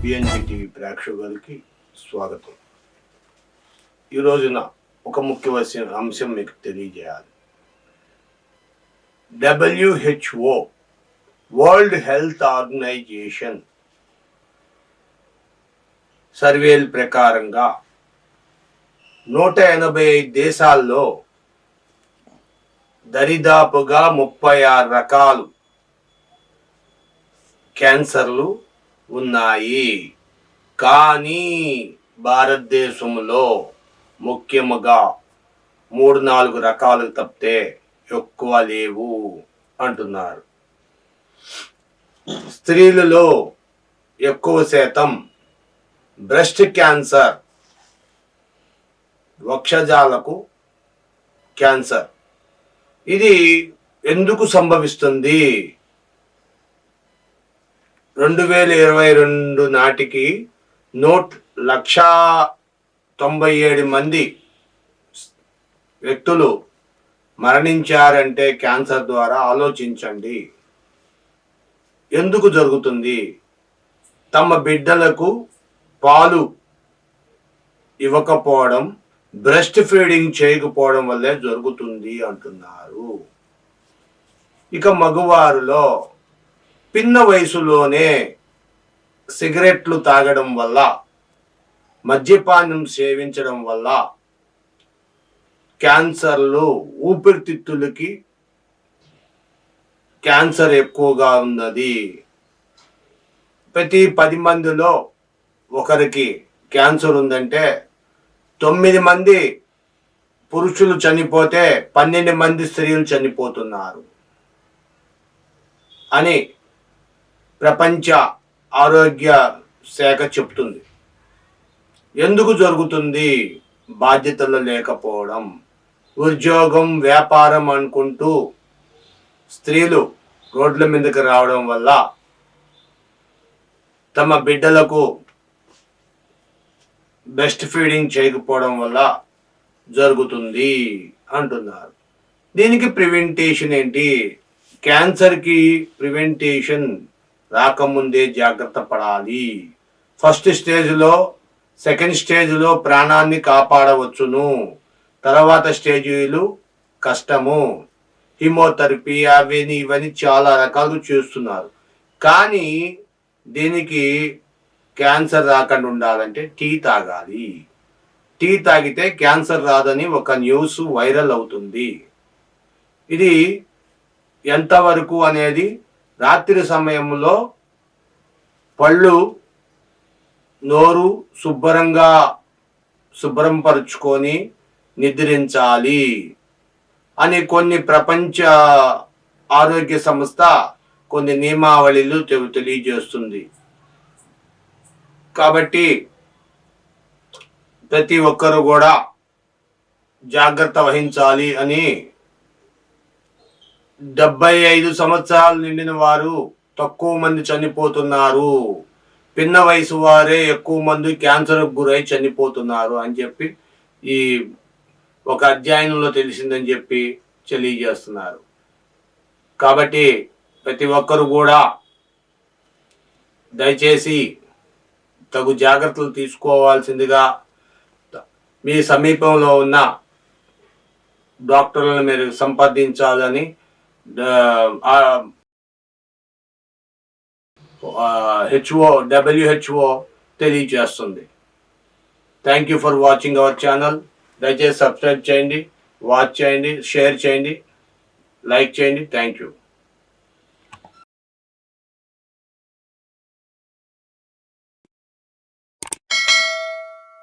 బిఎన్జి TV ప్రేక్షకులకి స్వాగతం. ఈ రోజున ఒక ముఖ్య అంశం మీకు తెలియజేయాలి. WHO వరల్డ్ హెల్త్ ఆర్గనైజేషన్ సర్వేల ప్రకారంగా 185 దేశాల్లో దరిదాపుగా 36 రకాలు క్యాన్సర్లు ఉన్నాయి. కానీ భారతదేశంలో ముఖ్యముగా 3-4 రకాలు తప్పితే ఎక్కువ లేవు అంటున్నారు. స్త్రీలలో ఎక్కువ శాతం బ్రెస్ట్ క్యాన్సర్, వక్షజాలకు క్యాన్సర్. ఇది ఎందుకు సంభవిస్తుంది? 2022 నాటికి 197 మంది వ్యక్తులు మరణించారంటే క్యాన్సర్ ద్వారా. ఆలోచించండి, ఎందుకు జరుగుతుంది? తమ బిడ్డలకు పాలు ఇవ్వకపోవడం, బ్రెస్ట్ ఫీడింగ్ చేయకపోవడం వల్లే జరుగుతుంది అంటున్నారు. ఇక మగవారిలో పిన్న వయసులోనే సిగరెట్లు తాగడం వల్ల, మద్యపానం సేవించడం వల్ల క్యాన్సర్లు, ఊపిరితిత్తులకి క్యాన్సర్ ఎక్కువగా ఉన్నది. ప్రతి 10 మందిలో ఒకరికి క్యాన్సర్ ఉందంటే 9 మంది పురుషులు చనిపోతే 12 మంది స్త్రీలు చనిపోతున్నారు అని ప్రపంచ ఆరోగ్య శాఖ చెప్తుంది. ఎందుకు జరుగుతుంది? బాధ్యతలు లేకపోవడం, ఉద్యోగం, వ్యాపారం అనుకుంటూ స్త్రీలు రోడ్ల మీదకి రావడం వల్ల, తమ బిడ్డలకు బెస్ట్ ఫీడింగ్ చేయకపోవడం వల్ల జరుగుతుంది అంటున్నారు. దీనికి ప్రివెంటేషన్ ఏంటి? క్యాన్సర్కి ప్రివెంటేషన్ రాకముందే జాగ్రత్త పడాలి. ఫస్ట్ స్టేజ్లో, సెకండ్ స్టేజ్లో ప్రాణాన్ని కాపాడవచ్చును. తర్వాత స్టేజీలు కష్టము. హిమోథెరపీ ఇవన్నీ చాలా రకాలు చేస్తున్నారు. కానీ దీనికి క్యాన్సర్ రాకుండా ఉండాలంటే టీ తాగాలి. టీ తాగితే క్యాన్సర్ రాదని ఒక న్యూస్ వైరల్ అవుతుంది. ఇది ఎంతవరకు అనేది, రాత్రి సమయంలో పళ్ళు, నోరు శుభ్రం పరుచుకొని నిద్రించాలి అని కొన్ని ప్రపంచ ఆరోగ్య సంస్థ కొన్ని నియమావళిలు తెలియజేస్తుంది. కాబట్టి ప్రతి ఒక్కరు కూడా జాగ్రత్త వహించాలి అని 75 సంవత్సరాలు నిండిన వారు తక్కువ మంది చనిపోతున్నారు, పిన్న వయసు వారే ఎక్కువ మంది క్యాన్సర్కు గురై చనిపోతున్నారు అని చెప్పి ఈ ఒక అధ్యయనంలో తెలిసిందని చెప్పి తెలియజేస్తున్నారు. కాబట్టి ప్రతి ఒక్కరు కూడా దయచేసి తగు జాగ్రత్తలు తీసుకోవాల్సిందిగా మీ సమీపంలో ఉన్న డాక్టర్లను మీరు సంప్రదించాలని WHO తెలియజేస్తుంది. Thank you for watching our channel. దయచేసి సబ్స్క్రైబ్ చేయండి, వాచ్ చేయండి, షేర్ చేయండి, లైక్ చేయండి. Thank you.